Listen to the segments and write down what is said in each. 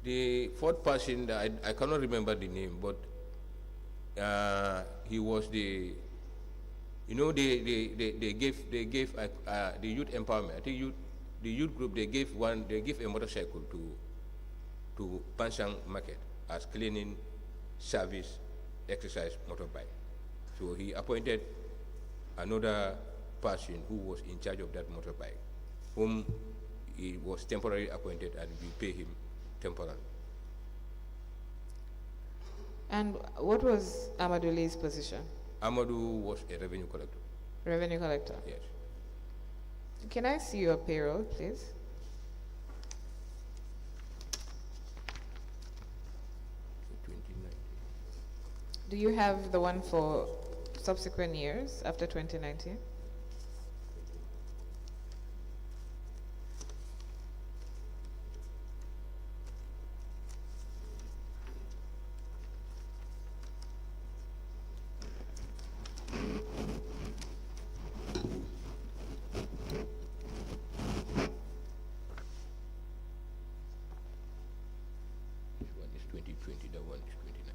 The fourth person, I cannot remember the name, but he was they gave the youth empowerment. I think the youth group, they gave a motorcycle to Pansang Market as cleaning service exercise motorbike. So he appointed another person who was in charge of that motorbike, whom he was temporarily appointed, and we pay him temporarily. And what was Amadou Lee's position? Amadou was a revenue collector. Revenue collector? Yes. Can I see your payroll, please? Do you have the one for subsequent years after 2019? This one is 2020, that one is 2019.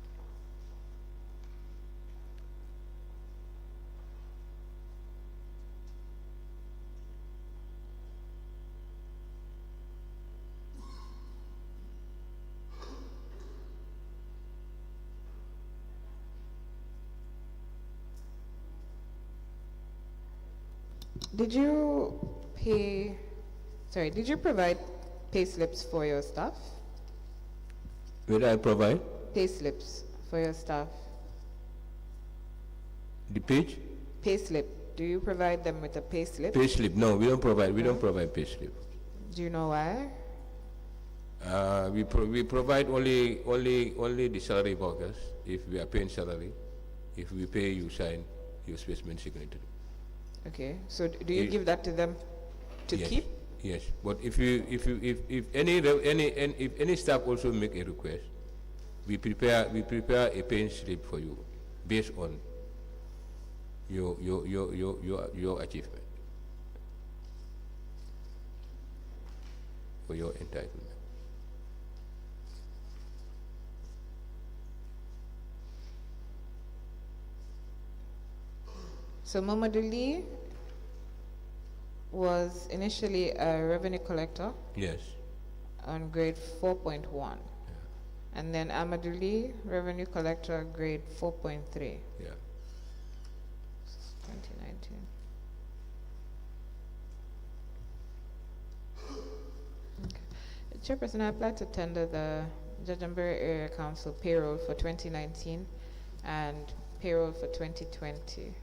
Did you provide pay slips for your staff? Will I provide Pay slips for your staff? the page? Pay slip. Do you provide them with a pay slip? Pay slip? No, we don't provide. We don't provide pay slip. Do you know why? We provide only the salary workers if we are paying salary. If we pay, you sign your specimen signature. Okay. So do you Yes. give that to them to Yes. keep? Yes, but if any staff also make a request, we prepare a paying slip for you based on your achievement for your entitlement. So Mamadou Lee was initially a revenue collector Yes. on grade 4.1. And then Amadou Lee, revenue collector, grade 4.3. Yeah. 2019. Okay. Chairperson, I applied to tender the Janjanbureh Area Council payroll for 2019 and payroll for 2020.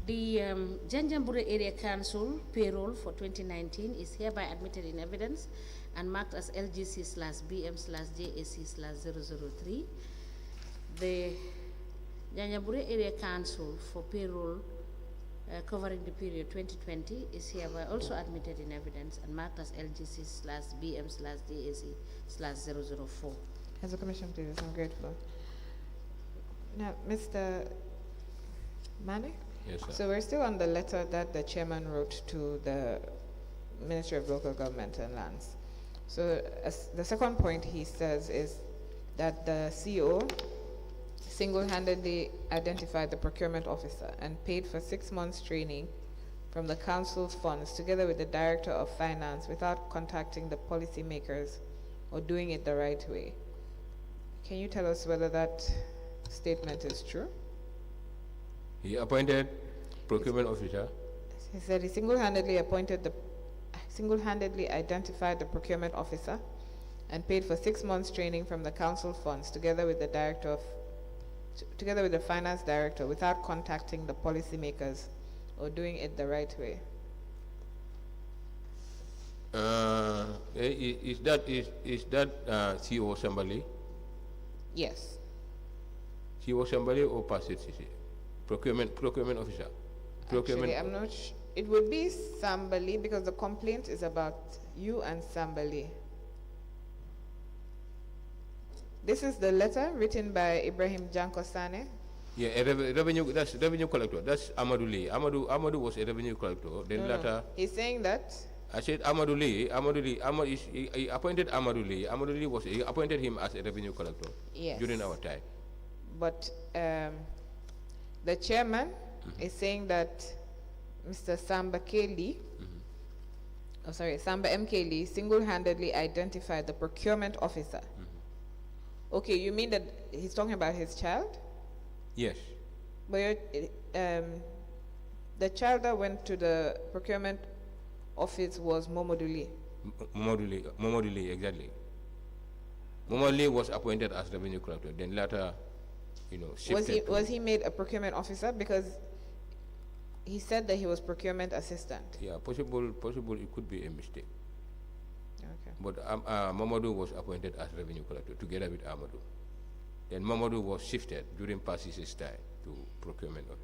The Janjanbureh Area Council payroll for 2019 is hereby admitted in evidence and marked as LGC/BM/JAC/003. The Janjanbureh Area Council for payroll covering the period 2020 is hereby also admitted in evidence and marked as LGC/BM/JAC/004. As a commission, please, I'm grateful. Now, Mr. Manneh? Yes, sir. So we're still on the letter that the chairman wrote to the Ministry of Local Government and Lands. So the second point he says is that the CEO single-handedly identified the procurement officer and paid for 6 months training from the council's funds together with the director of finance without contacting the policymakers or doing it the right way. Can you tell us whether that statement is true? He appointed procurement officer. He said he single-handedly identified the procurement officer and paid for 6 months training from the council funds together with the finance director without contacting the policymakers or doing it the right way. Is that CEO Sambali? Yes. CEO Sambali or Pasit CC? Procurement officer. Actually, I'm not it would be Sambali because the complaint is about you and Sambali. This is the letter written by Ibrahim Janko Sane. Yeah, that's revenue collector. That's Amadou Lee. Amadou was a revenue collector. Then later, he's saying that. I said Amadou Lee. He appointed Amadou Lee. Amadou Lee he appointed him as a revenue collector. Yes. During our time. But the chairman is saying that Mr. Samba Lee, Samba MK Lee single-handedly identified the procurement officer. Okay, you mean that he's talking about his child? Yes. But the child that went to the procurement office was Momodou Lee. Momodou Lee, exactly. Momodou Lee was appointed as revenue collector. Then later, shifted. Was he made a procurement officer? Because he said that he was procurement assistant. Yeah, possible. It could be a mistake. Okay. But Mamadou was appointed as revenue collector together with Amadou. Then Mamadou was shifted during Passis's time to procurement club.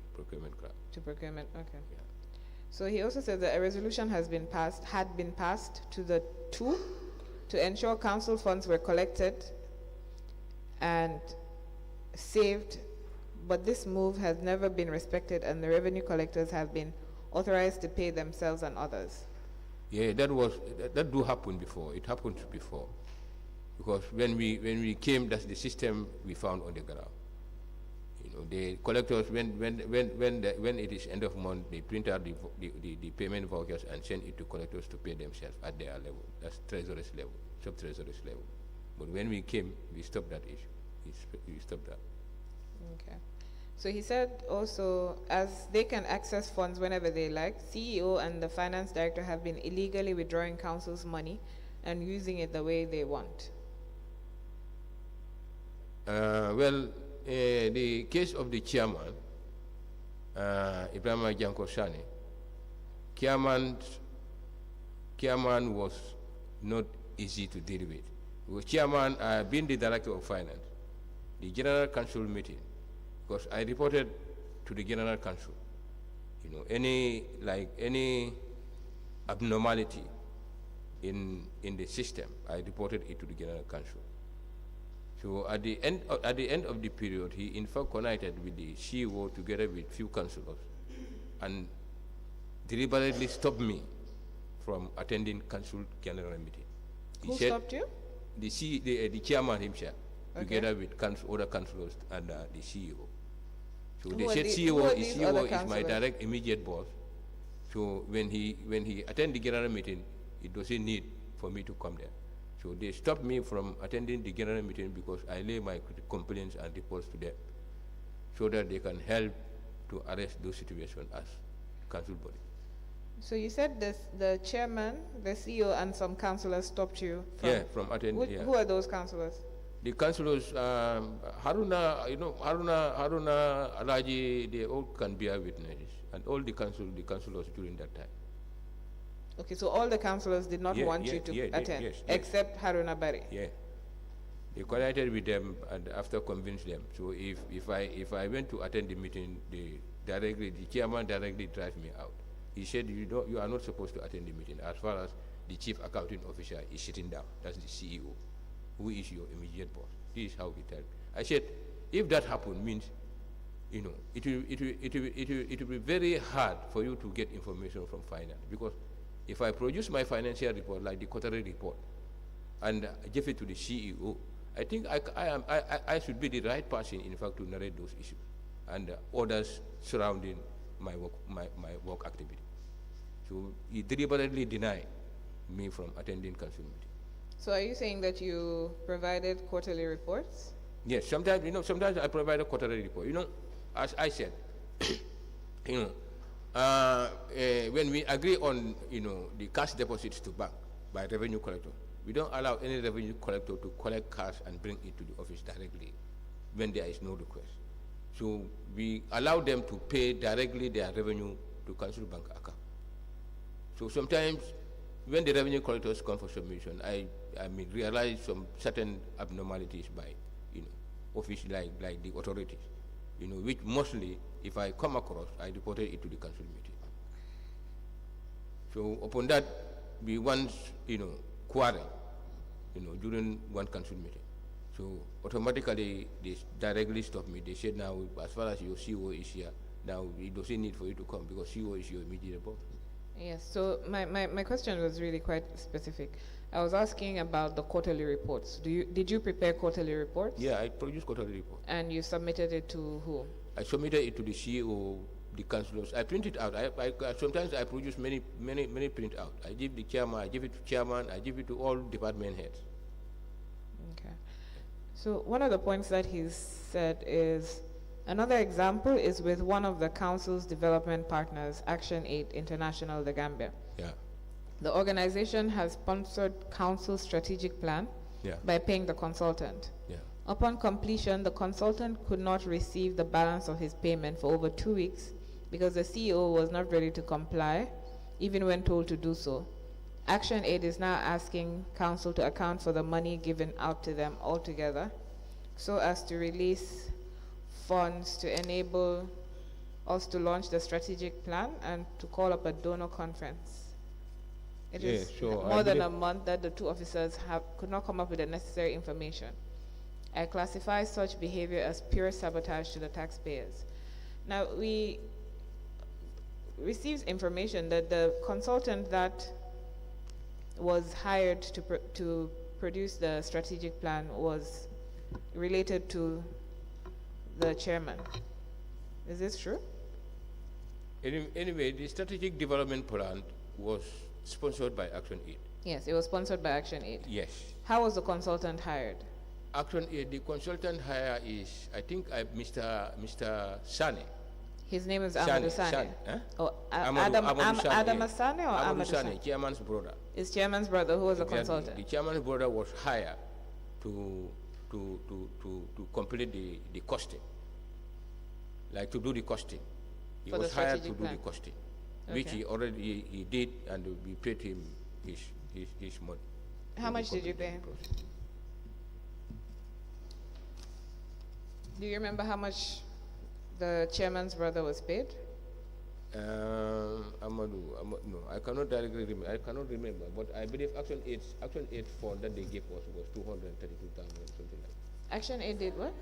To procurement, okay. Yeah. So he also said that a resolution had been passed to the two to ensure council funds were collected and saved, but this move has never been respected and the revenue collectors have been authorized to pay themselves and others. Yeah, that do happen before. It happened before. Because when we came, that's the system we found on the ground. The collectors, when it is end of month, they print out the payment vouchers and send it to collectors to pay themselves at their level. That's treasurer's level, sub-treasurer's level. But when we came, we stopped that issue. We stopped that. Okay. So he said also, as they can access funds whenever they like, CEO and the finance director have been illegally withdrawing council's money and using it the way they want. The case of the chairman, Ibrahim Janko Sane, chairman was not easy to deal with. Because chairman, being the director of finance, the general council meeting, because I reported to the general council, any abnormality in the system, I reported it to the general council. So at the end of the period, he in fact connected with the CEO together with few councillors, and deliberately stopped me from attending council general meeting. Who stopped you? The chairman himself, okay, together with other councillors and the CEO. So they said CEO is my direct immediate boss. So when he attend the general meeting, it doesn't need for me to come there. So they stopped me from attending the general meeting because I lay my complaints and reports to them, so that they can help to arrest those situations as council body. So you said the chairman, the CEO, and some councillors stopped you from attending. Who are those councillors? The councillors, Haruna, Alaji, they all can bear witnesses. and all the councillors during that time. Okay, so all the councillors did not want you to attend, yes, except Haruna Bari. Yeah, they collaborated with them, and after convinced them. So if I went to attend the meeting, the chairman directly drive me out. He said, you are not supposed to attend the meeting as far as the chief accounting officer is sitting down. That's the CEO, who is your immediate boss. This is how he told me. I said, if that happens, means, it will be very hard for you to get information from finance, because if I produce my financial report, like the quarterly report, and give it to the CEO, I think I should be the right person, in fact, to narrate those issues and others surrounding my work activity. So he deliberately denied me from attending council meeting. So are you saying that you provided quarterly reports? Yes, sometimes I provide a quarterly report. As I said, when we agree on, the cash deposits to bank by revenue collector, we don't allow any revenue collector to collect cash and bring it to the office directly when there is no request. So we allow them to pay directly their revenue to council bank account. So sometimes when the revenue collectors come for submission, I realize some certain abnormalities by, office like the authorities, which mostly, if I come across, I reported it to the council meeting. So upon that, we once, quarrel, during one council meeting. So automatically, they directly stopped me. They said, now, as far as your CEO is here, now it doesn't need for you to come, because CEO is your immediate boss. Yes, so my question was really quite specific. I was asking about the quarterly reports. Did you prepare quarterly reports? Yeah, I produced quarterly reports. And you submitted it to who? I submitted it to the CEO, the councillors. I print it out. Sometimes I produce many print out. I give the chairman, I give it to chairman, I give it to all department heads. Okay. So one of the points that he's said is, another example is with one of the council's development partners, Action Aid International, the Gambia. Yeah. The organization has sponsored council's strategic plan by paying the consultant. Yeah. Upon completion, the consultant could not receive the balance of his payment for over 2 weeks because the CEO was not ready to comply, even when told to do so. Action Aid is now asking council to account for the money given out to them altogether, so as to release funds to enable us to launch the strategic plan and to call up a donor conference. It is more than a month that the two officers could not come up with the necessary information. I classify such behavior as pure sabotage to the taxpayers. Now, we received information that the consultant that was hired to produce the strategic plan was related to the chairman. Is this true? Anyway, the strategic development plan was sponsored by Action Aid. Yes, it was sponsored by Action Aid. Yes. How was the consultant hired? Action Aid, the consultant hire is, I think, Mr. Sane. His name is Amadou Sane. Huh? Oh, Adam Sane or Amadou Sane? Chairman's brother. His chairman's brother, who was a consultant. The chairman's brother was hired to complete the costing, like to do the costing. He was hired to do the costing, which he did, and we paid him his money. How much did you pay him? Do you remember how much the chairman's brother was paid? Amadou, no, I cannot directly remember. I cannot remember, but I believe Action Aid fund that they gave us was 232,000, something like that. Action Aid did what?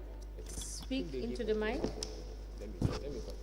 Speak into the mic. Let me come.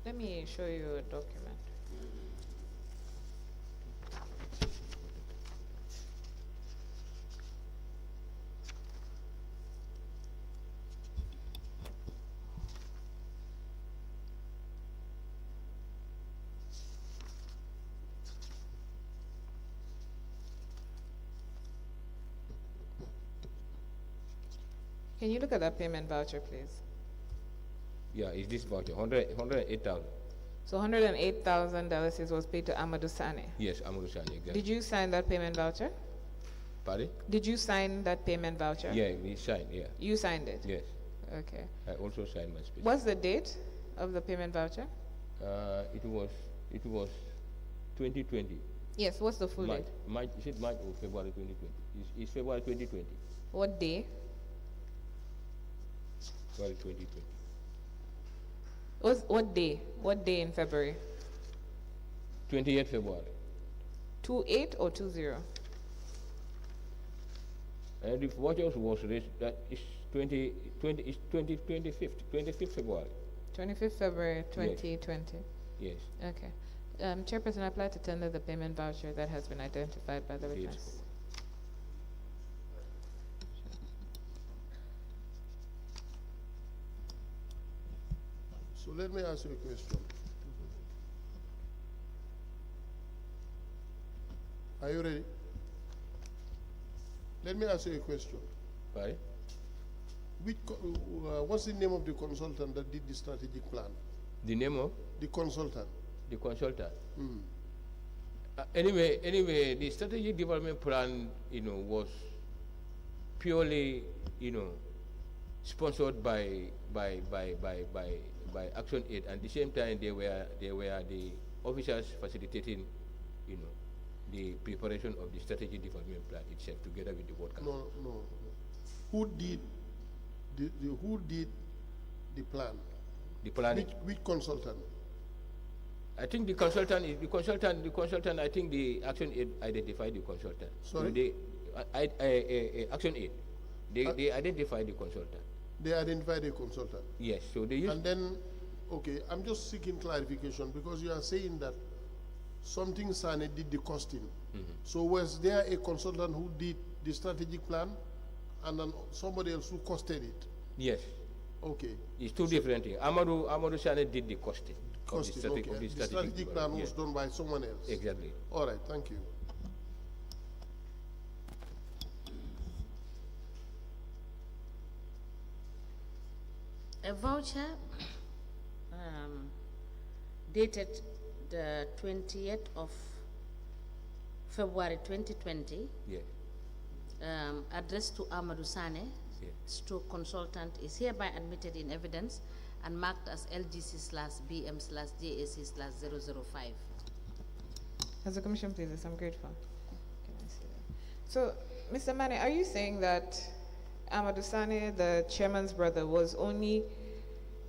Let me show you a document. Can you look at that payment voucher, please? Yeah, is this voucher 108,000? So $108,000 was paid to Amadou Sane. Yes, Amadou Sane, exactly. Did you sign that payment voucher? Pardon? Did you sign that payment voucher? Yeah, we signed. Yeah. You signed it? Yes. Okay. I also signed my speech. What's the date of the payment voucher? It was 2020. Yes, what's the full date? March, is it March or February 2020? It's February 2020. What day? February 2020. What day? What day in February? 28th February. 28 or 20? And if vouchers was raised, that is 25th February. 25th February 2020. Yes. Okay. Chairperson, I apply to tender the payment voucher that has been identified by the witness. Yes. So let me ask you a question. Are you ready? Let me ask you a question. Right? What's the name of the consultant that did the strategic plan? The name of The consultant. the consultant. Mm. Anyway, the strategic development plan, was purely, sponsored by Action Aid, and at the same time they were the officers facilitating, the preparation of the strategic development plan itself together with the World Council. No. Who did who did the plan? The plan. Which consultant? I think the consultant. I think the Action Aid identified the consultant. Sorry? So Action Aid. They identified the consultant. They identified a consultant. Yes. So they used. And then, okay, I'm just seeking clarification because you are saying that something Sane did the costing. So was there a consultant who did the strategic plan and then somebody else who costed it? Yes. Okay. It's two different things. Amadou Sane did the costing. Costing, Of okay. the The strategic plan was yes. done by someone else. Exactly. All right, thank you. A voucher dated the 20th of February 2020, Yes. addressed to Amadou Sane, Yes. stroke consultant, is hereby admitted in evidence and marked as LGC/BM/JAC/005. As a commission, please, I'm grateful. Can I see that? So, Mr. Manneh, are you saying that Amadou Sane, the chairman's brother, was only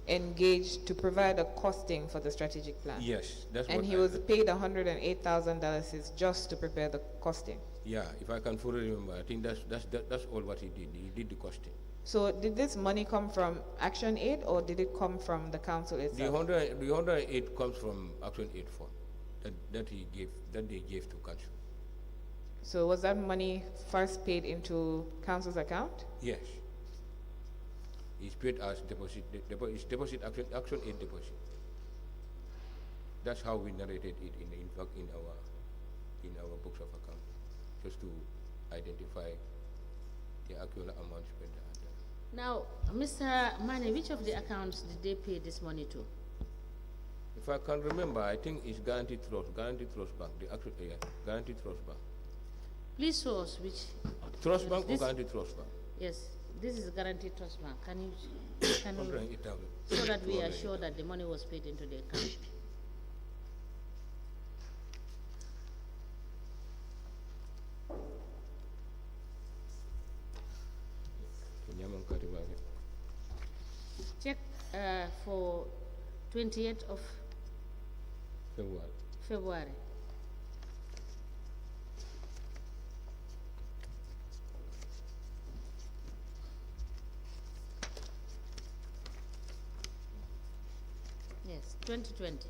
engaged to provide a costing for the strategic plan? Yes. That's And what he was paid $108,000 just to prepare the costing? Yeah. If I can fully remember, I think that's all what he did. He did the costing. So did this money come from Action Aid or did it come from the council The itself? 108 comes from Action Aid Fund that they gave to council. So was that money first paid into council's account? Yes. It's paid as deposit. It's deposit Action Aid deposit. That's how we narrated it in fact in our books of account, just to identify the actual amount spent. Now, Mr. Manneh, which of the accounts did they pay this money to? If I can remember, I think it's Guaranteed Trust Bank, the actual Guaranteed Trust Bank. Please show us which. Trust Bank or This- Guaranteed Trust Bank? Yes, this is Guaranteed Trust Bank. Can you 108,000. so that we are sure that the money was paid into the account? Check for 28th of February. Yes, 2020.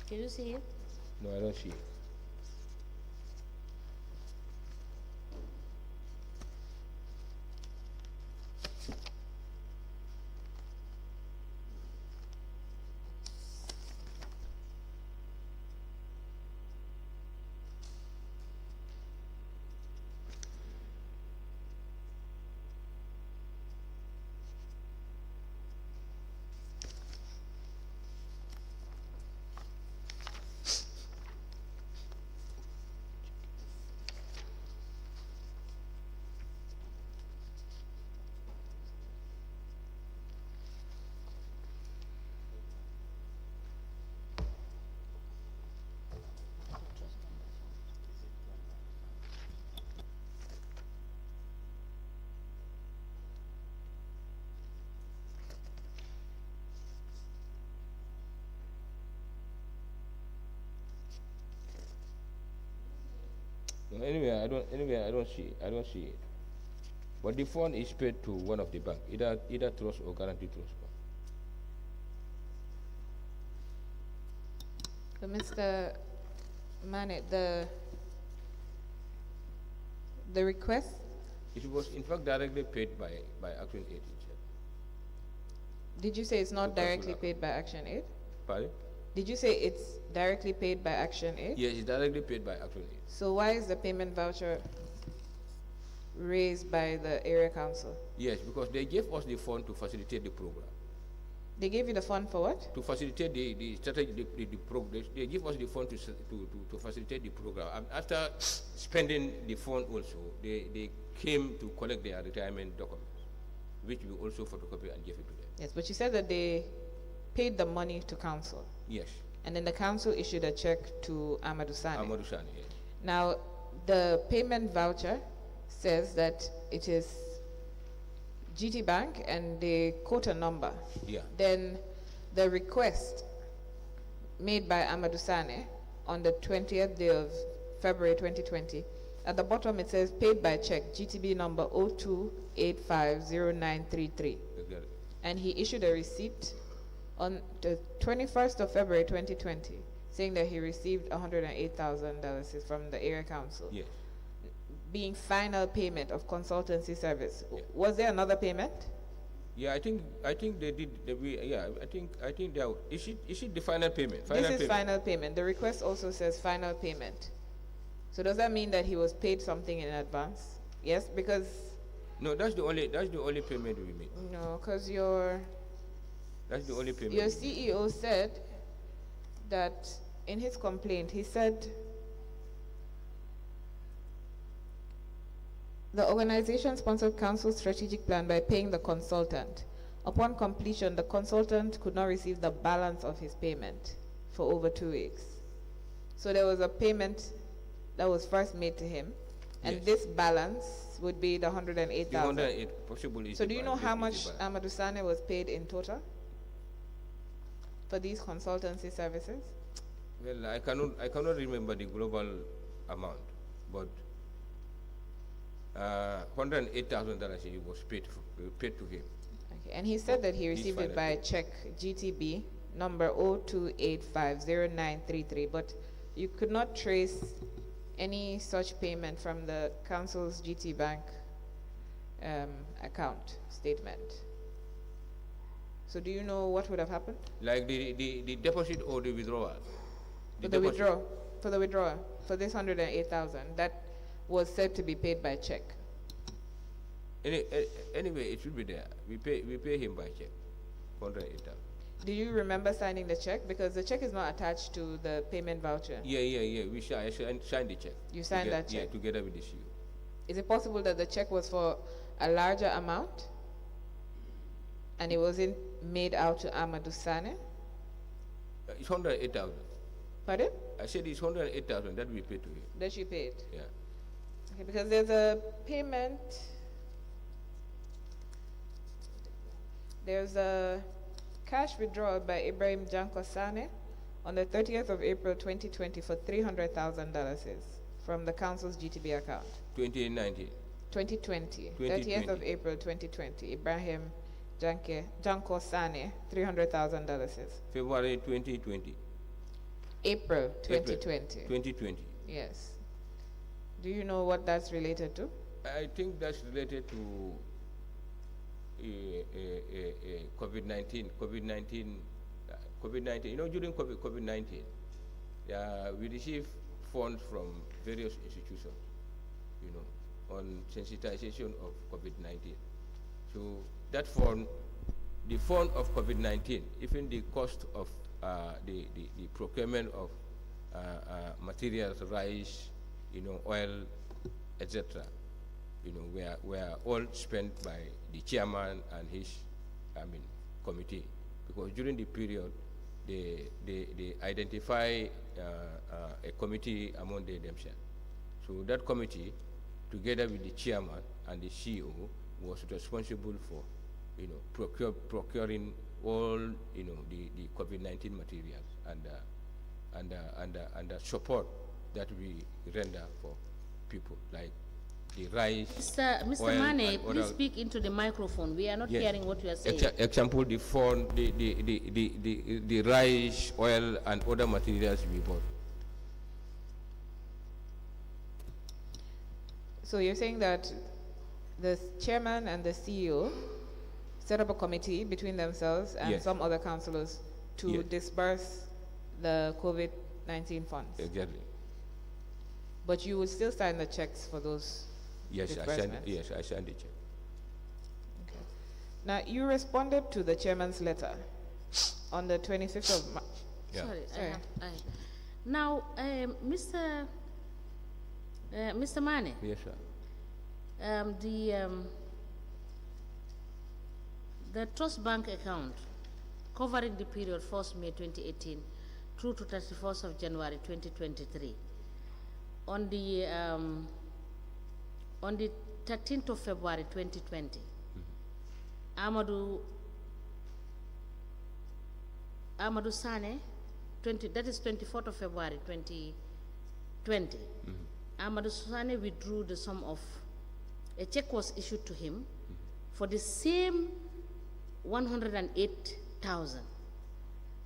Can you see it? No, I don't see it. No, anyway, I don't see it. I don't see it. But the fund is paid to one of the bank, either trust or guarantee trust. So Mr. Manneh, the request, It was in fact directly paid by Action Aid itself. did you say it's not To directly Council paid by Action Aid? Pardon? Did you say it's directly paid by Action Aid? Yes, it's directly paid by Action Aid. So why is the payment voucher raised by the area council? Yes, because they gave us the fund to facilitate the program. They gave you the fund for what? To facilitate the strategy, the progress, they give us the fund to facilitate the program. And after spending the fund also, they came to collect their retirement documents, which we also photocopy and give it to them. Yes, but you said that they paid the money to council, Yes, and then the council issued a check to Amadou Sane. Amadou Sane, yes. Now, the payment voucher says that it is GT Bank and they quote a number. Yeah. Then the request made by Amadou Sane on the 20th day of February 2020, at the bottom it says paid by check, GTB number 02850933. Exactly. And he issued a receipt on the 21st of February 2020 saying that he received $108,000 from the area council. Yes. Being final payment of consultancy service. Yeah. Was there another payment? Yeah, I think they did. I think they issued the final payment. This is final payment. The request also says final payment. So does that mean that he was paid something in advance? Yes, because No, that's the only payment we made. no, because That's the only payment. your CEO said that in his complaint he said the organization sponsored council's strategic plan by paying the consultant. Upon completion, the consultant could not receive the balance of his payment for over 2 weeks. So there was a payment that was first made to him, and Yes. this balance would be the 108,000. The 108 possibly. So do you know how much Amadou Sane was paid in total for these consultancy services? Well, I cannot remember the global amount, but $108,000 he was paid to him. Okay, and he said that he received it by check GTB number 02850933, but you could not trace any such payment from the council's GT Bank account statement. So do you know what would have happened? Like the deposit or the withdrawal? For the withdrawal, for this 108,000, that was said to be paid by check. Anyway, it should be there. We pay him by check, 108,000. Do you remember signing the check? Because the check is not attached to the payment voucher. Yeah. I signed the check. You signed that check? Yeah, together with the CEO. Is it possible that the check was for a larger amount and it wasn't made out to Amadou Sane? It's 108,000. Pardon? I said it's 108,000 that we paid to him. That you paid? Yeah. Okay, because there's a payment, there's a cash withdrawal by Ibrahim Janko Sane on the 30th of April 2020 for $300,000 from the council's GTB account. 2019. 2020. 30th of April 2020. Ibrahim Janko Sane, $300,000. February 2020. April 2020. 2020. Yes. Do you know what that's related to? I think that's related to COVID-19. COVID-19. You know, during COVID-19, we received funds from various institutions, you know, on sensitization of COVID-19. So that fund, the fund of COVID-19, even the cost of the procurement of materials, rice, you know, oil, etc., you know, were all spent by the chairman and his, committee, because during the period they identify a committee among themselves. So that committee, together with the chairman and the CEO, was responsible for, you know, procuring all, you know, the COVID-19 materials and the support that we render for people, like the rice. Mr. Manneh, please speak into the microphone. We are not hearing what you are saying. Example, the phone, the rice, oil, and other materials we bought. So you're saying that the chairman and the CEO set up a committee between themselves and some other councillors to disburse the COVID-19 funds? Exactly. But you would still sign the checks for those disbursements? I signed the check. Okay. Now, you responded to the chairman's letter on the 25th of March. Yeah. Sorry. Now, Mr. Manneh. Yes, sir. The trust bank account covering the period 1st May 2018 through to 31st of January 2023. On the 13th of February 2020, Amadou Sane, that is 24th of February 2020, Amadou Sane withdrew the sum of, a check was issued to him for the same 108,000.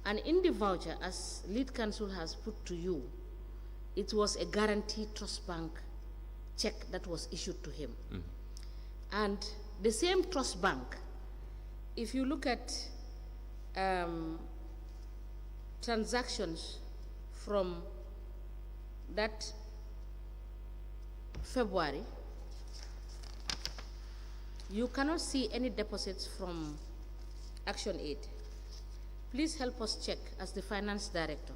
And in the voucher, as lead counsel has put to you, it was a guaranteed trust bank check that was issued to him. And the same trust bank, if you look at transactions from that February, you cannot see any deposits from Action Aid. Please help us check, as the finance director,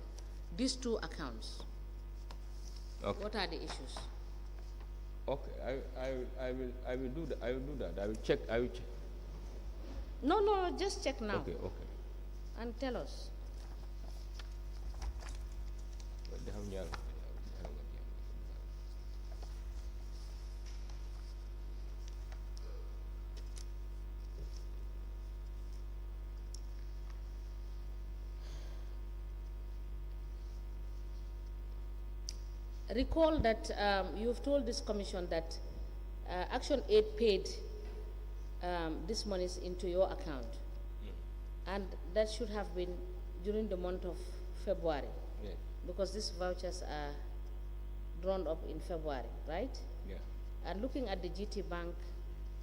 these two accounts. Okay. What are the issues? Okay, I will do that. I will do that. I will check. No, just check now. Okay. And tell us. Recall that you've told this commission that Action Aid paid these monies into your account, and that should have been during the month of February, because these vouchers are drawn up in February, right? Yeah. And looking at the GT Bank,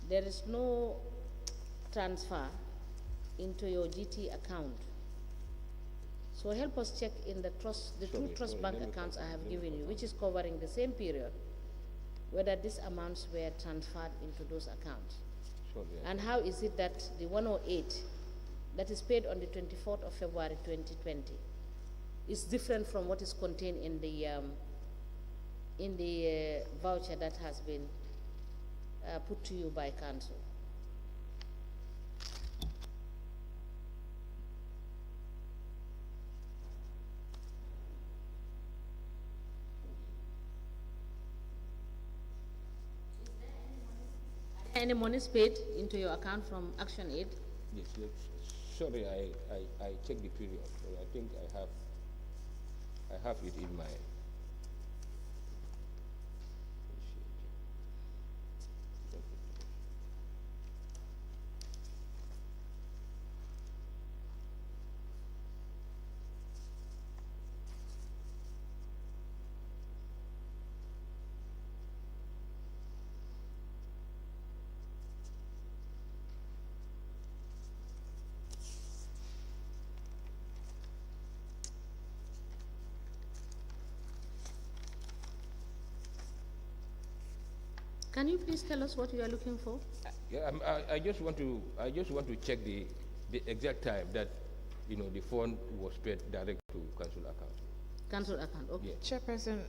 there is no transfer into your GT account. So help us check in the two trust bank accounts I have given you, which is covering the same period, whether these amounts were transferred into those accounts. And how is it that the 108 that is paid on the 24th of February 2020 is different from what is contained in the voucher that has been put to you by council? Any monies paid into your account from Action Aid? Yes. Sorry, I checked the period. So I think I have it in my. Can you please tell us what you are looking for? Yeah, I just want to check the exact time that the fund was paid direct to council account. Council account, okay. Yeah. Chairperson,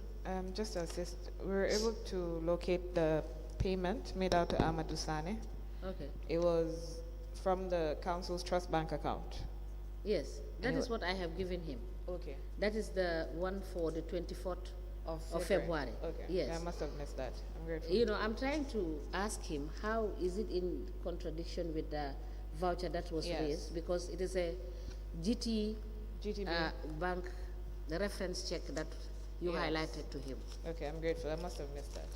just to assist, we were able to locate the payment made out to Amadou Sane. Okay. It was from the council's trust bank account. Yes, that is what I have given him. Okay. That is the one for the 24th of February. Okay. Yes. Yeah, I must have missed that. I'm grateful. You know, I'm trying to ask him, how is it in contradiction with the voucher that was Yes. raised? Because it is a GTB bank, the reference check that you Yes. highlighted to him. Okay, I'm grateful. I must have missed that.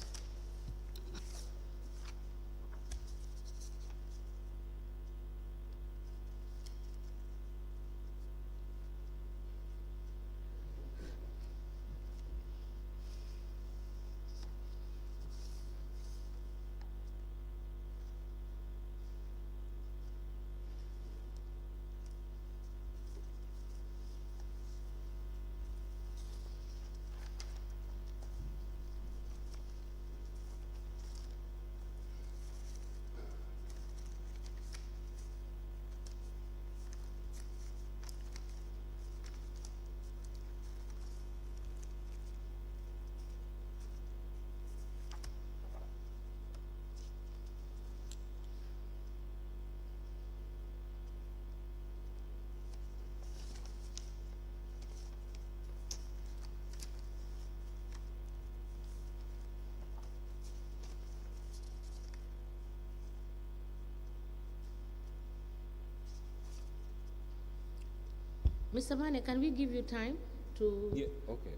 Mr. Manneh, can we give you time to Yeah. Okay.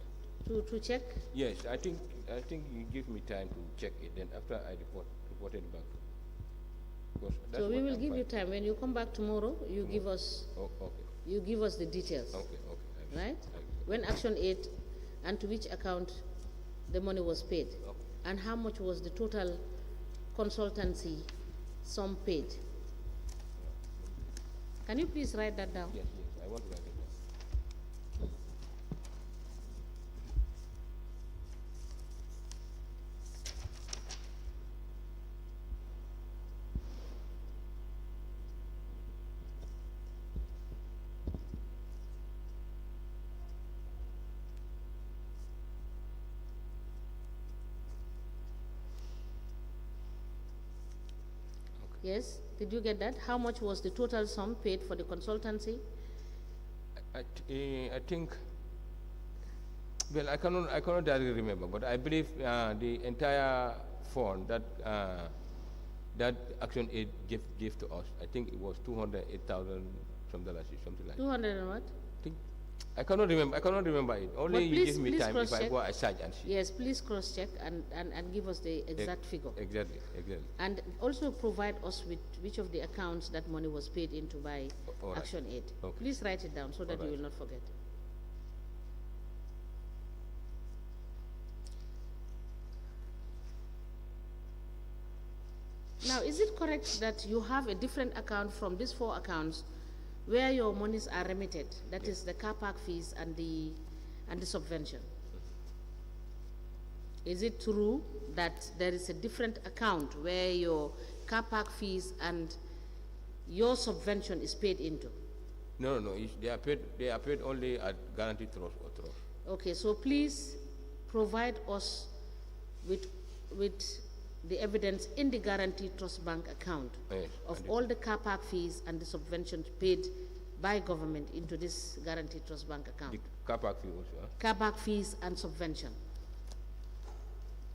to check? Yes, I think you give me time to check it. Then after I report it back. Because that's So we what will I'm give you finding. time. When you come back tomorrow, you give us Oh, okay. you give us the details. Okay. Okay. I will. Right? I will. When Action 8 and to which account the money was paid, Okay. and how much was the total consultancy sum paid. Can you please write that down? Yes. I want to write it down. Yes? Did you get that? How much was the total sum paid for the consultancy? I think. Well, I cannot directly remember, but I believe the entire fund that Action Aid gave to us, I think it was 208,000 something like 200 and what? I cannot remember it. Only you please- give me please time if I cross-check. go and search and see. Yes, please cross-check and give us the exact figure. Exactly. And also provide us with which of the accounts that money was paid into by All right. Action Aid. Okay. Please write it down so that All you right. will not forget. Now, is it correct that you have a different account from these 4 accounts where your monies are remitted? That is the car park fees and the subvention. Is it true that there is a different account where your car park fees and your subvention is paid into? No. They are paid only at guaranteed trust or trust. Okay, so please provide us with the evidence in the guaranteed trust bank account Yes, of I do. all the car park fees and the subventions paid by government into this guaranteed trust bank account. The car park fee also. Huh? Car park fees and subvention.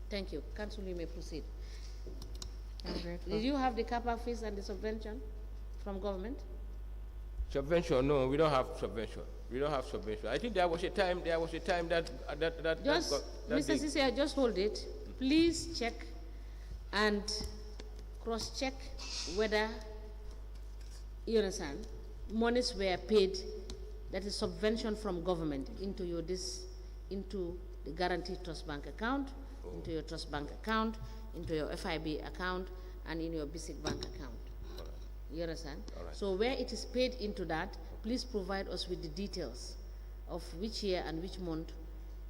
Thank you. Council, you may proceed. I'm grateful. Did you have the car park fees and the subvention from government? Subvention? No, we don't have subvention. I think there was a time that Just, Mr. they- Sisia, just hold it. Please check and cross-check whether, you understand, monies were paid, that is subvention from government into into the guaranteed trust bank account, into your trust bank account, into your FIB account, and in your basic bank account. You understand? All right. So where it is paid into that, please provide us with the details of which year and which month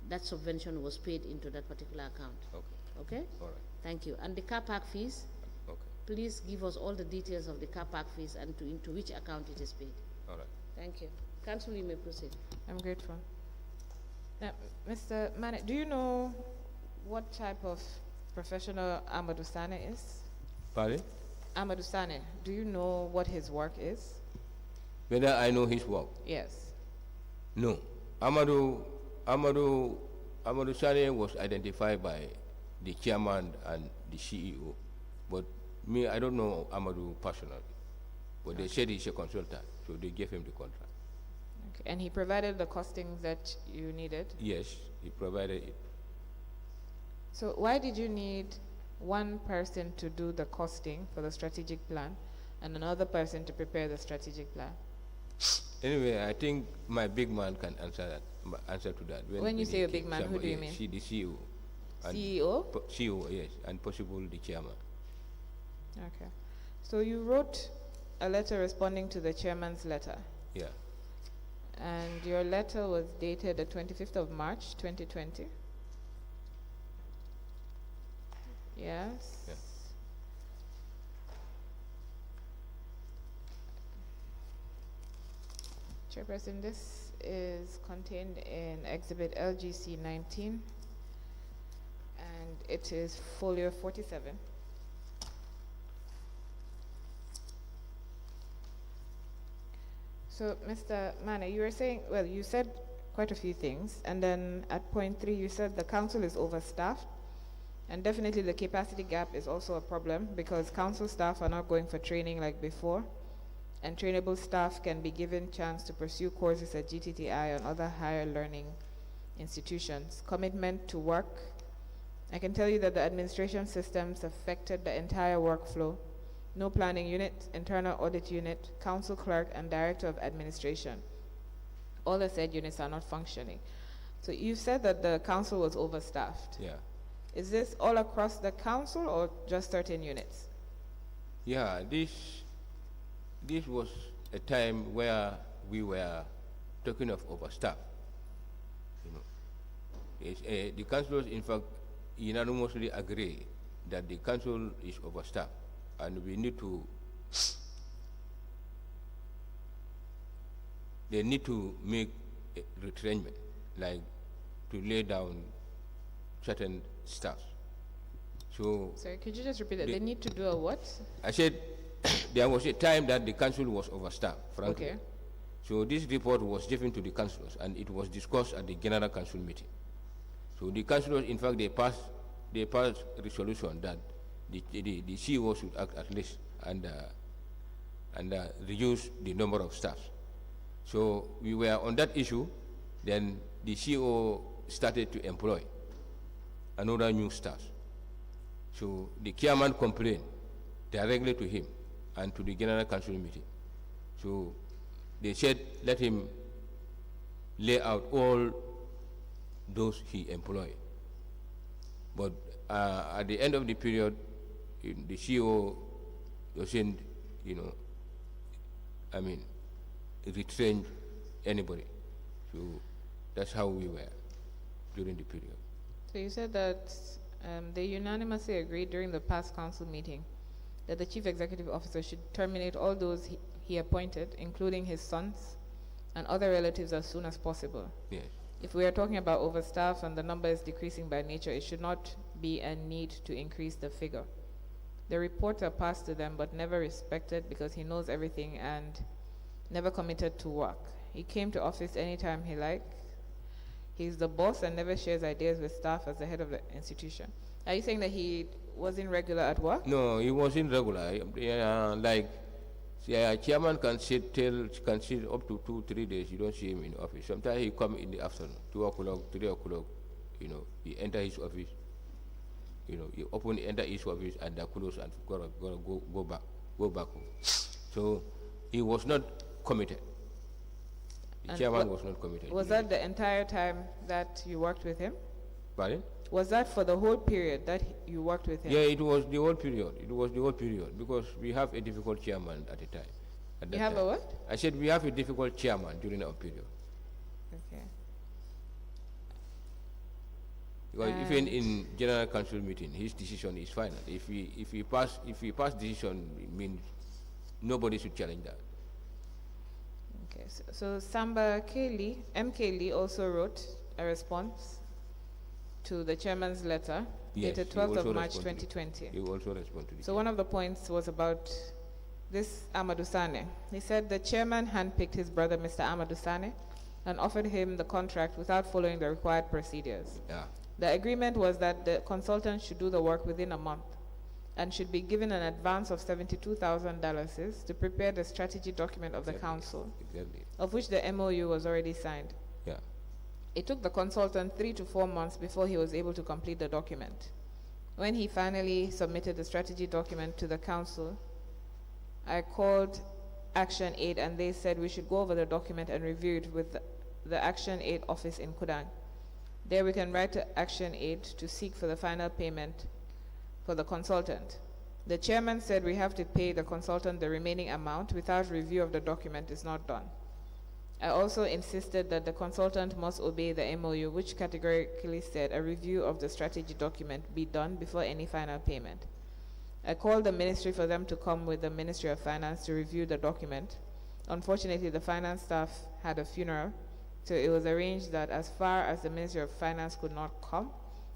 that subvention was paid into that particular account. Okay. Okay? All right. Thank you. And the car park fees, Okay. please give us all the details of the car park fees and into which account it is paid. All right. Thank you. Council, you may proceed. I'm grateful. Now, Mr. Manneh, do you know what type of professional Amadou Sane is? Pardon? Amadou Sane, do you know what his work is? Whether I know his work? Yes. No. Amadou Sane was identified by the chairman and the CEO, but me, I don't know Amadou personally. But they said he's a consultant, so they gave him the contract. Okay. And he provided the costings that you needed? Yes, he provided it. So why did you need one person to do the costing for the strategic plan and another person to prepare the strategic plan? Anyway, I think my big man can answer to that. When you say a big man, who do you mean? The CEO. And CEO? CEO, yes, and possible the chairman. Okay. So you wrote a letter responding to the chairman's letter. Yeah. And your letter was dated the 25th of March, 2020. Yes. Yeah. Chairperson, this is contained in Exhibit LGC 19, and it is folio 47. So, Mr. Manneh, you were saying, well, you said quite a few things, and then at point 3, you said the council is overstaffed, and definitely the capacity gap is also a problem because council staff are not going for training like before, and trainable staff can be given chance to pursue courses at GTTI and other higher learning institutions. Commitment to work. I can tell you that the administration systems affected the entire workflow. No planning unit, internal audit unit, council clerk, and director of administration. All the said units are not functioning. So you said that the council was overstaffed. Yeah. Is this all across the council or just certain units? Yeah, this was a time where we were talking of overstaff. You know, the councillors, in fact, unanimously agree that the council is overstaffed, and we need to. They need to make a retrenchment, like to lay down certain staff. So. Sorry, could you just repeat that? They need to do a what? I said there was a time that the council was overstaffed, frankly. Okay. So this report was given to the councillors and it was discussed at the general council meeting. So the councillors, in fact, they passed resolution that the CEO should act at least and reduce the number of staff. So we were on that issue. Then the CEO started to employ another new staff. So the chairman complained directly to him and to the general council meeting. So they said, let him lay out all those he employed. But at the end of the period, the CEO doesn't, retrench anybody. So that's how we were during the period. So you said that they unanimously agreed during the past council meeting that the chief executive officer should terminate all those he appointed, including his sons and other relatives, as soon as possible. Yes. If we are talking about overstaff and the number is decreasing by nature, it should not be a need to increase the figure. The reports are passed to them but never respected because he knows everything and never committed to work. He came to office anytime he liked. He's the boss and never shares ideas with staff as the head of the institution. Are you saying that he wasn't regular at work? No, he wasn't regular. Chairman can sit up to 2-3 days. You don't see him in the office. Sometimes he come in the afternoon, 2 o'clock, 3 o'clock. He enter his office. He enter his office and close and go back home. So he was not committed. The chairman was not committed. Was that the entire time that you worked with him? Pardon? Was that for the whole period that you worked with him? Yeah, it was the whole period. It was the whole period because we have a difficult chairman at the time. You have a what? I said we have a difficult chairman during our period. Okay. Because even in general council meeting, his decision is final. If he pass decision, it means nobody should challenge that. Okay, so Samba Kelly, M. Kelly also wrote a response to the chairman's letter Yes, dated he 12th also of March respond to it. 2020. He will also respond to this. So one of the points was about this Amadou Sane. He said the chairman handpicked his brother, Mr. Amadou Sane, and offered him the contract without following the required procedures. Yeah. The agreement was that the consultant should do the work within a month and should be given an advance of $72,000 to prepare the strategy document of the council, Exactly. of which the MOU was already signed. Yeah. It took the consultant 3 to 4 months before he was able to complete the document. When he finally submitted the strategy document to the council, I called Action Aid and they said we should go over the document and review it with the Action Aid office in Kudang. There we can write to Action Aid to seek for the final payment for the consultant. The chairman said we have to pay the consultant the remaining amount without review of the document is not done. I also insisted that the consultant must obey the MOU, which categorically said a review of the strategy document be done before any final payment. I called the ministry for them to come with the Ministry of Finance to review the document. Unfortunately, the finance staff had a funeral, so it was arranged that as far as the Ministry of Finance could not come,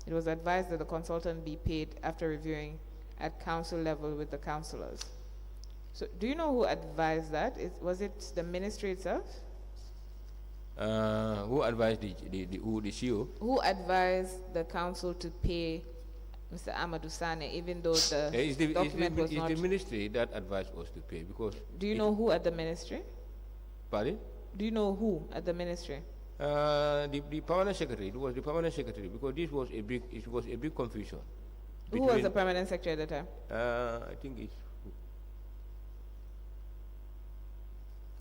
it was advised that the consultant be paid after reviewing at council level with the councillors. So do you know who advised that? Was it the ministry itself? Who advised the CEO? Who advised the council to pay Mr. Amadou Sane, even though the document was not... It's the ministry that advised us to pay, because... Do you know who at the ministry? Pardon? Do you know who at the ministry? The permanent secretary. It was the permanent secretary, because it was a big confusion. Who was the permanent secretary at the time? I think it's...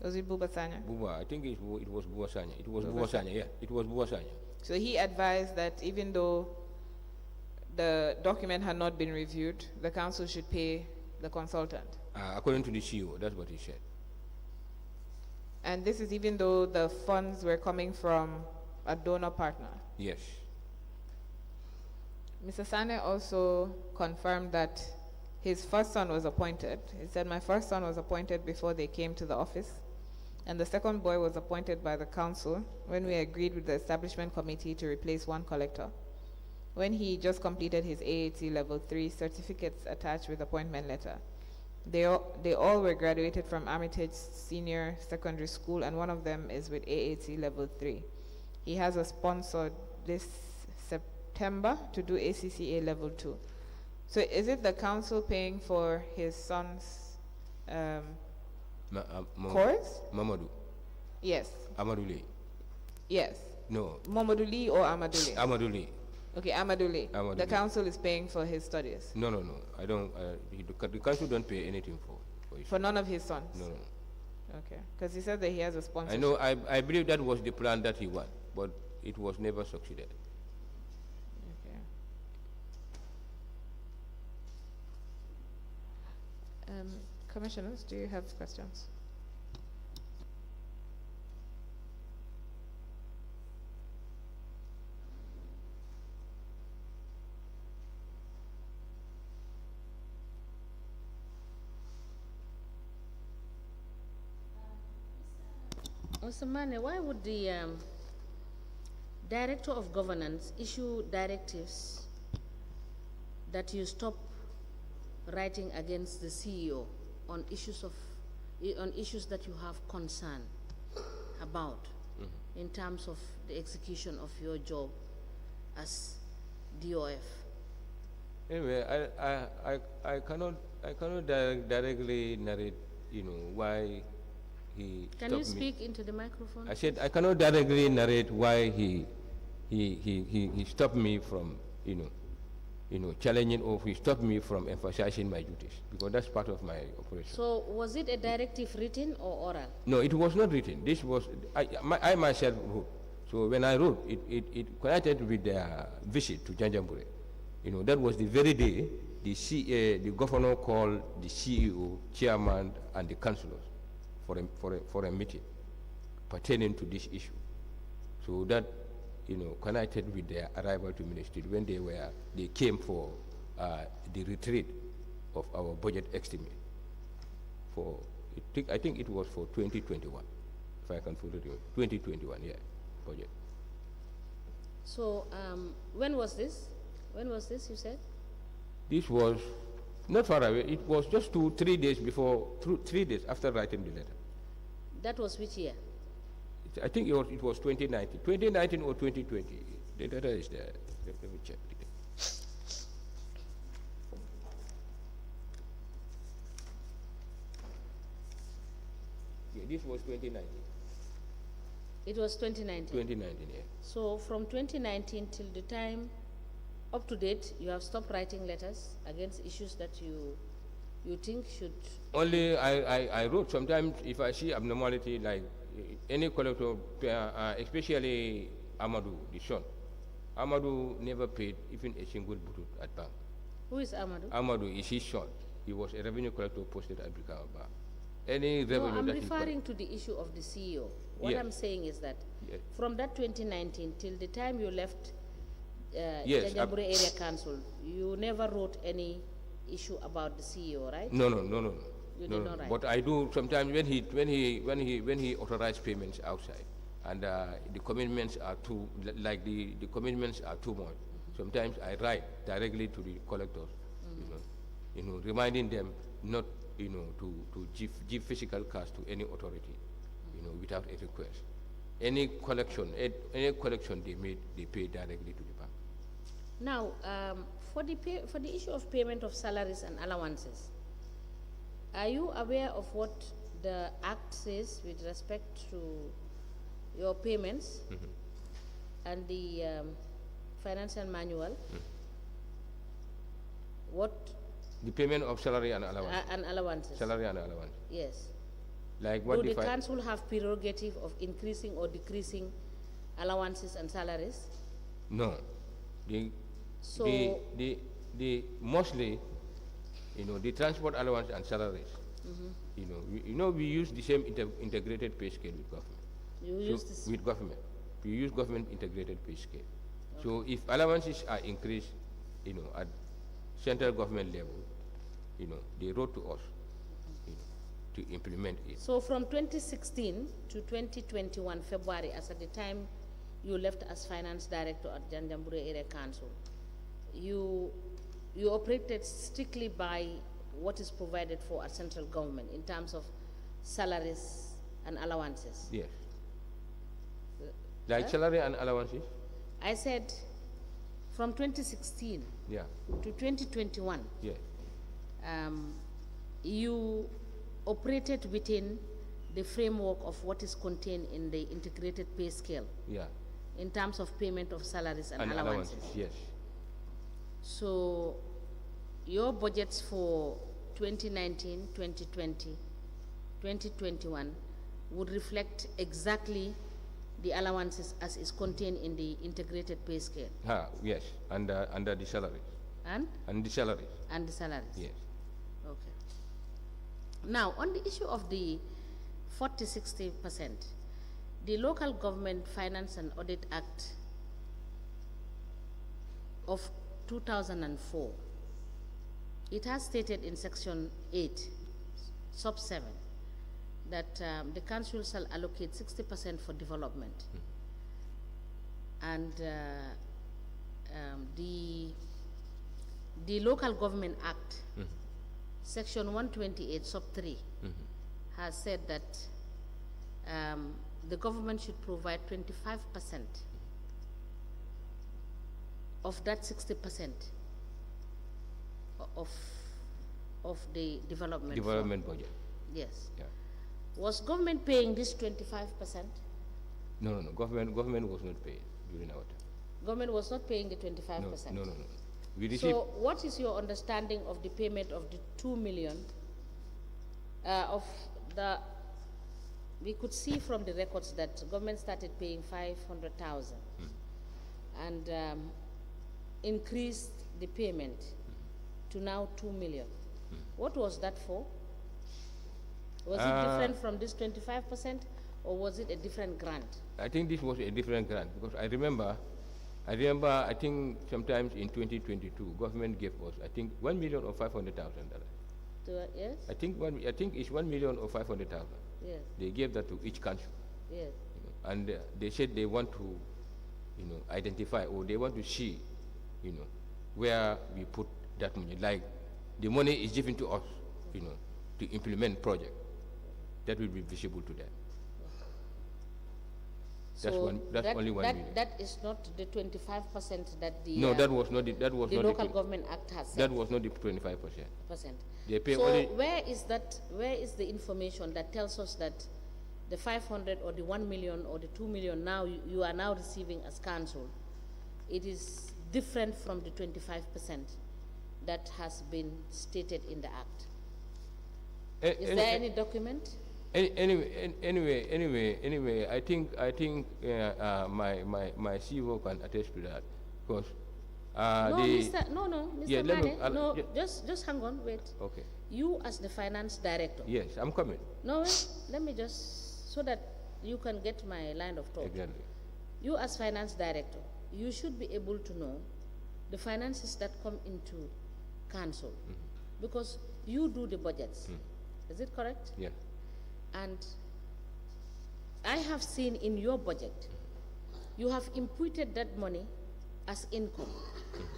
Was it Bubacarr? I think it was Bubacarr. It was Bubacarr, yeah. It was Bubacarr. So he advised that even though the document had not been reviewed, the council should pay the consultant. According to the CEO, that's what he said. And this is even though the funds were coming from a donor partner. Yes. Mr. Sane also confirmed that his first son was appointed. He said, my first son was appointed before they came to the office, and the second boy was appointed by the council when we agreed with the establishment committee to replace one collector. When he just completed his AAT level 3, certificates attached with appointment letter. They all were graduated from Armitage Senior Secondary School, and one of them is with AAT level 3. He has a sponsor this September to do ACCA level 2. So is it the council paying for his son's course? Mamadou. Yes. Amadou Lee. Yes. No. Mamadou Lee or Amadou Lee? Amadou Lee. Okay, Amadou Lee. Amadou the Lee. council is paying for his studies? No. I don't. The council don't pay anything for his For none of his sons? No. Okay, because he said that he has a sponsor. I know. I believe that was the plan that he wanted, but it was never succeeded. Okay. Commissioners, do you have questions? Mr. Manneh, why would the Director of Governance issue directives that you stop writing against the CEO on issues that you have concern about in terms of the execution of your job as DOF? Anyway, I cannot directly narrate, why he Can you speak into the microphone? I said I cannot directly narrate why he stopped me from, challenging, or he stopped me from emphasizing my duties, because that's part of my operation. So was it a directive written or oral? No, it was not written. This was, I myself wrote. So when I wrote, it connected with their visit to Janjanbureh. That was the very day the governor called the CEO, chairman, and the councillors for a meeting pertaining to this issue. So that connected with their arrival to ministry when they came for the retreat of our budget estimate for, I think it was for 2021, if I can fully remember, 2021, yeah, budget. So when was this? When was this, you said? This was not far away. It was just 3 days before, 3 days after writing the letter. That was which year? I think it was 2019. 2019 or 2020. The letter is there. Let me check it. Yeah, this was 2019. It was 2019? 2019, yeah. So from 2019 till the time up to date, you have stopped writing letters against issues that you think should... Only I wrote sometimes if I see abnormality like any collector, especially Amadou, the son. Amadou never paid even a single butut at bank. Who is Amadou? Amadou is his son. He was a revenue collector posted at Bubacarr Bank. Any revenue no, I'm that referring to the issue of the CEO. What yes. I'm saying is that yes. from that 2019 till the time you left yes, Janjanbureh Area Council, you never wrote any issue about the CEO, right? No. You did not write. But I do sometimes when he authorized payments outside, and the commitments are too the commitments are too much. Sometimes I write directly to the collectors, reminding them not to give physical cash to any authority, without a request. Any collection they made, they pay directly to the bank. Now, for the issue of payment of salaries and allowances, are you aware of what the Act says with respect to your payments and the financial manual? What? The payment of salary and allowance. And allowances. Salary and allowance. Yes. Like what? Do the council have prerogative of increasing or decreasing allowances and salaries? No. The mostly, the transport allowance and salaries. We use the same integrated pay scale with government. You use this with government. We use government integrated pay scale. Okay. So if allowances are increased, at central government level, they wrote to us, to implement it. So from 2016 to 2021 February, as at the time you left as finance director at Janjanbureh Area Council, you operated strictly by what is provided for at central government in terms of salaries and allowances. Yes. Like salary and allowances? I said from 2016 yeah. to 2021, yes. You operated within the framework of what is contained in the integrated pay scale. Yeah. In terms of payment of salaries and allowances. Yes. So your budgets for 2019, 2020, 2021 would reflect exactly the allowances as is contained in the integrated pay scale. Yes, under the salaries. And the salaries. And the salaries. Yes. Okay. Now, on the issue of the 40-60%, the Local Government Finance and Audit Act of 2004, it has stated in section 8, sub 7, that the council shall allocate 60% for development. And the Local Government Act, section 128, sub 3, has said that the government should provide 25% of that 60% of the development budget. Yes. Yeah. Was government paying this 25%? No. Government was not paying during our time. Government was not paying the 25%? No. We received. So what is your understanding of the payment of the 2 million we could see from the records that government started paying 500,000 and increased the payment to now 2 million. What was that for? Was it different from this 25%, or was it a different grant? I think this was a different grant because I remember, I think sometimes in 2022, government gave us, I think, 1 million or $500,000. Yes? I think it's 1 million or 500,000. Yes. They gave that to each council. Yes. And they said they want to, identify, or they want to see, where we put that money. Like the money is given to us, to implement project. That will be visible to them. That's So one. That's only 1 million. That is not the 25% that the No, that was not the. That was the not Local the, Government Act has set. That was not the 25%. They pay So only. where is that? Where is the information that tells us that the 500 or the 1 million or the 2 million now you are now receiving as council, it is different from the 25% that has been stated in the Act? Is there any document? Anyway, I think my CEO can attest to that because Mr. Yeah, Manneh, just hang on, wait. Okay. You as the finance director. Yes, I'm coming. No, wait, let me just, so that you can get my line of thought. Exactly. You as finance director, you should be able to know the finances that come into council because you do the budgets. Is it correct? Yeah. And I have seen in your budget, you have imputed that money as income.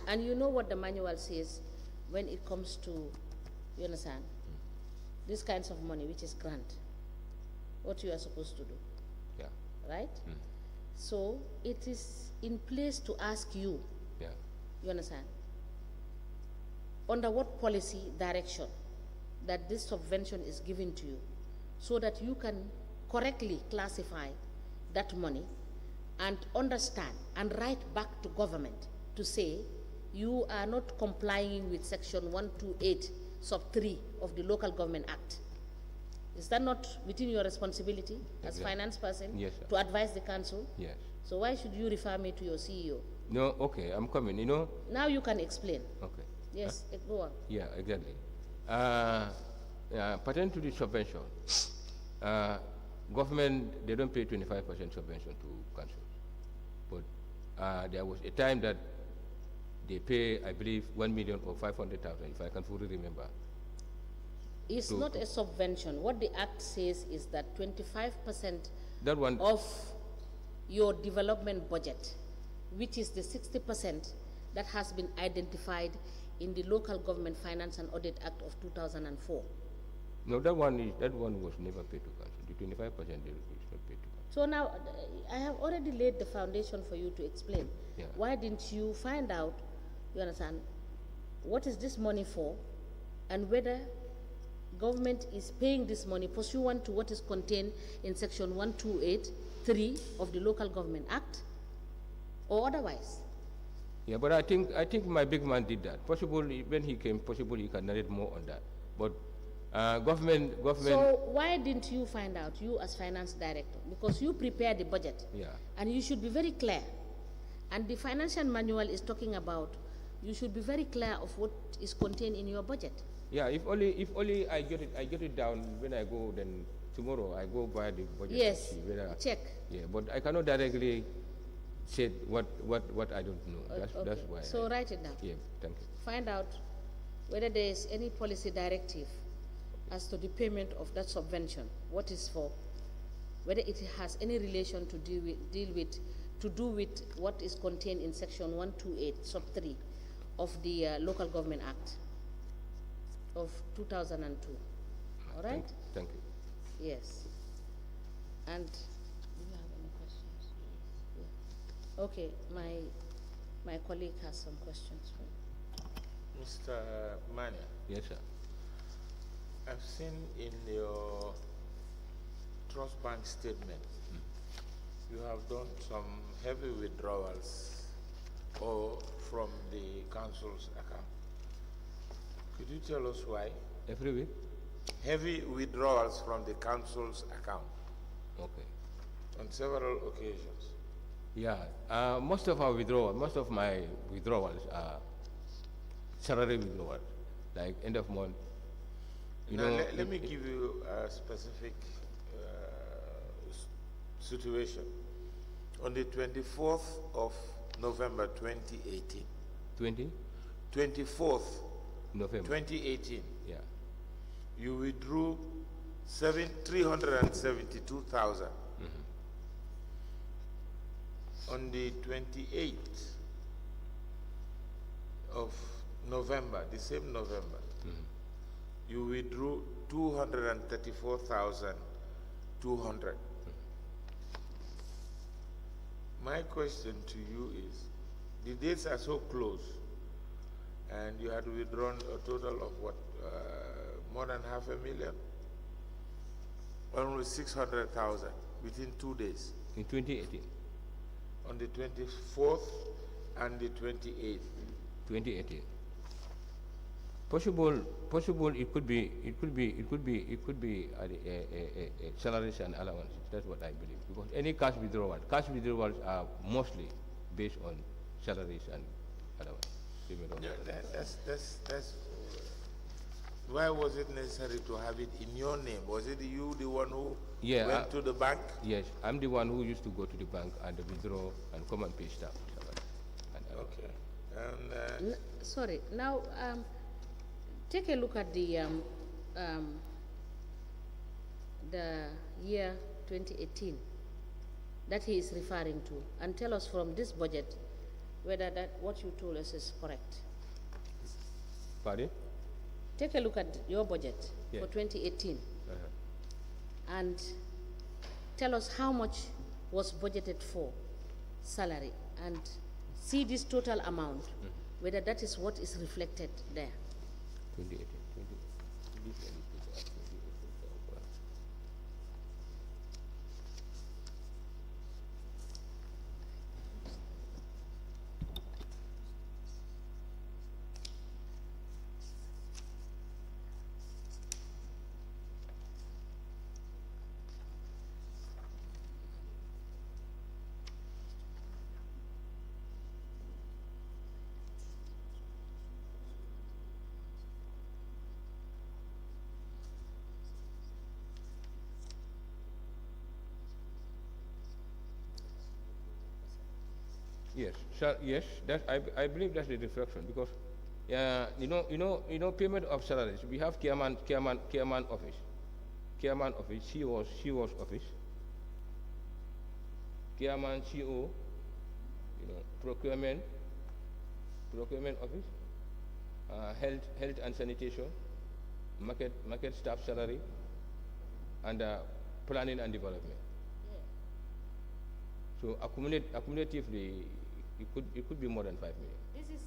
And you know what the manual says when it comes to, you understand, these kinds of money, which is grant, what you are supposed to do. Yeah. Right? So it is in place to ask you, Yeah. you understand, under what policy direction that this subvention is given to you, so that you can correctly classify that money and understand and write back to government to say you are not complying with section 128 sub 3 of the Local Government Act. Is that not within your responsibility as finance person? Yes, sir. To advise the council? Yes. So why should you refer me to your CEO? No, okay, I'm coming, Now you can explain. Okay. Yes, go on. Yeah, exactly. Pertaining to the subvention, government, they don't pay 25% subvention to councils. But there was a time that they pay, I believe, 1 million or 500,000, if I can fully remember. It's not a subvention. What the Act says is that 25% That one, of your development budget, which is the 60% that has been identified in the Local Government Finance and Audit Act of 2004. no, that one was never paid to council. The 25% is not paid to council. So now, I have already laid the foundation for you to explain. Yeah. Why didn't you find out, you understand, what is this money for, and whether government is paying this money pursuant to what is contained in section 128(3) of the Local Government Act, or otherwise? Yeah, but I think my big man did that. Possibly when he came, possibly he can narrate more on that. But government. So why didn't you find out, you as finance director? Because you prepare the budget. Yeah. And you should be very clear. And the financial manual is talking about, you should be very clear of what is contained in your budget. Yeah, if only I get it down when I go, then tomorrow I go buy the budget. Yes. And see whether, Check. Yeah, but I cannot directly say what I don't know. That's why. So write it down. Yeah, thank you. Find out whether there is any policy directive as to the payment of that subvention, what is for, whether it has any relation to do with what is contained in section 128 sub 3 of the Local Government Act of 2002. All right? Thank you. Yes. And do you have any questions? Yeah. Okay, my colleague has some questions for you. Mr. Manneh, Yes, sir. I've seen in your trust bank statement, you have done some heavy withdrawals from the council's account. Could you tell us why? Every week? Heavy withdrawals from the council's account Okay. on several occasions. Yeah, most of my withdrawals are salary withdrawals, like end of month. Let me give you a specific situation. On the 24th of November 2018. 24th November. 2018. Yeah. You withdrew 372,000. On the 28th of November, the same November, you withdrew 234,200. My question to you is, the dates are so close, and you had withdrawn a total of what, more than 500,000? Almost 600,000 within 2 days. In 2018. On the 24th and the 28th. 2018. Possible. It could be salaries and allowances. That's what I believe. Because any cash withdrawals are mostly based on salaries and allowances. Yeah, that's. Why was it necessary to have it in your name? Was it you, the one who went to the bank? Yes, I'm the one who used to go to the bank and withdraw and come and pay staff. Okay. And sorry. Now, take a look at the year 2018 that he is referring to, and tell us from this budget whether that what you told us is correct. Pardon? Take a look at your budget for 2018 and tell us how much was budgeted for salary, and see this total amount, whether that is what is reflected there. 2018. Yes, sir, yes. I believe that's the reflection, because payment of salaries. We have chairman office, CEO's office, chairman, CEO, procurement office, health and sanitation, market staff salary, and planning and development. So accumulatively, it could be more than 5 million. This is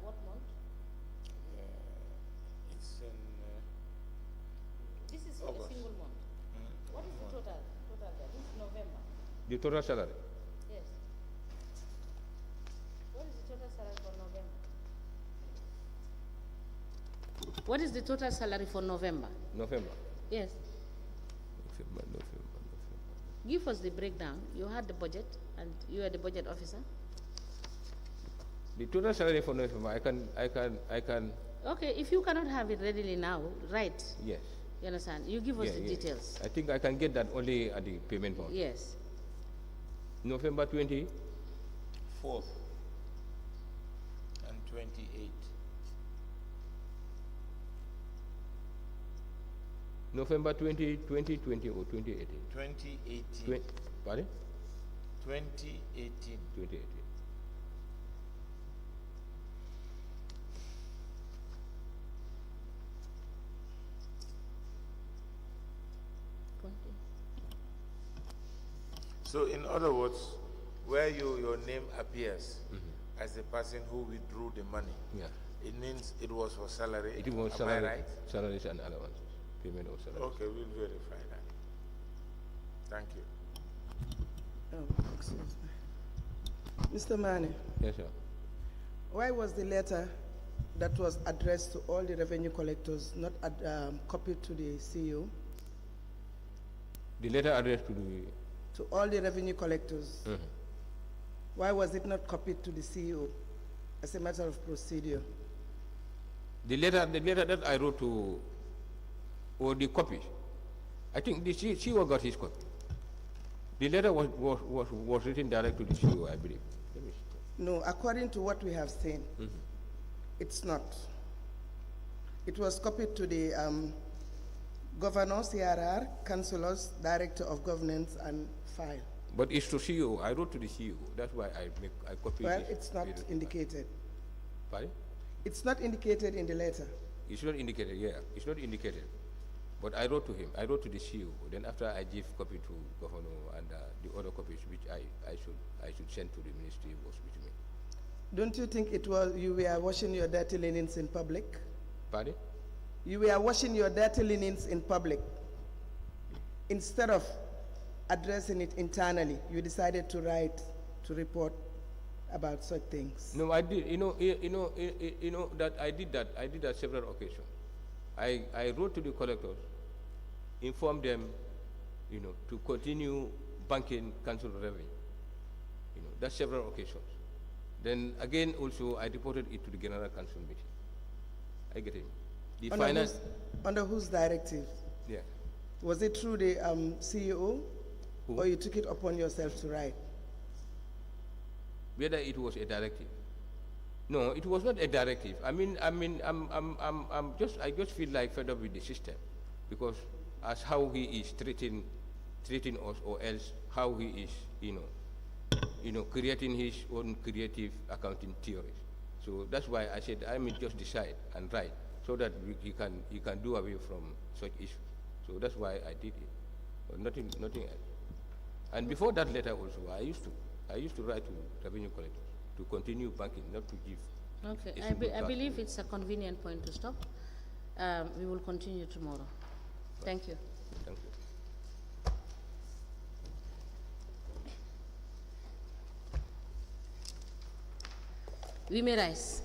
what month? it's in This is for a August. single month. What is the total there? This is November. The total salary. Yes. What is the total salary for November? What is the total salary for November? November. Yes. November. Give us the breakdown. You had the budget, and you are the budget officer. The total salary for November, I can. Okay, if you cannot have it readily now, right? Yes. You understand? You give us the Yeah. details. I think I can get that only at the payment bound. Yes. November 20. 4th and 28th. November 2020 or 2018? 2018. Pardon? 2018. 2018. So in other words, where your name appears as the person who withdrew the money, Yeah. it means it was for salary. It was Am salary, I right? salaries and allowances. Payment of salaries. Okay, we'll verify that. Thank you. Oh, excuse me. Mr. Manneh, Yes, sir. why was the letter that was addressed to all the revenue collectors not copied to the CEO? The letter addressed to the. To all the revenue collectors, why was it not copied to the CEO as a matter of procedure? The letter that I wrote to, or the copy I think the CEO got his copy. The letter was written direct to the CEO, I believe. Let me see. No, according to what we have seen, it's not. It was copied to the governor, CRR, councillors, director of governance, and file. But it's to CEO. I wrote to the CEO. That's why I copied. Well, this it's not period. indicated. Pardon? It's not indicated in the letter. It's not indicated. Yeah, it's not indicated. But I wrote to him. I wrote to the CEO. Then after I gave copy to governor and the other copies which I should send to the ministry was with me. Don't you think it was you were washing your dirty linens in public? Pardon? You were washing your dirty linens in public. Instead of addressing it internally, you decided to write to report about such things. No, I did. You know that I did that. I did that several occasions. I wrote to the collectors, informed them, to continue banking council revenue. That's several occasions. Then again, also I reported it to the general council meeting. I get it. The finance. Under whose directive? Yeah. Was it through the CEO, Who? or you took it upon yourself to write? Whether it was a directive. No, it was not a directive. I just feel like fed up with the system, because as how he is treating us, or else how he is, creating his own creative accounting theories. So that's why I said I may just decide and write, so that he can do away from such issues. So that's why I did it, but nothing else. And before that letter also, I used to write to revenue collectors to continue banking, not to give. Okay, I believe it's a convenient point to stop. We will continue tomorrow. Thank you. Thank you. We may rise.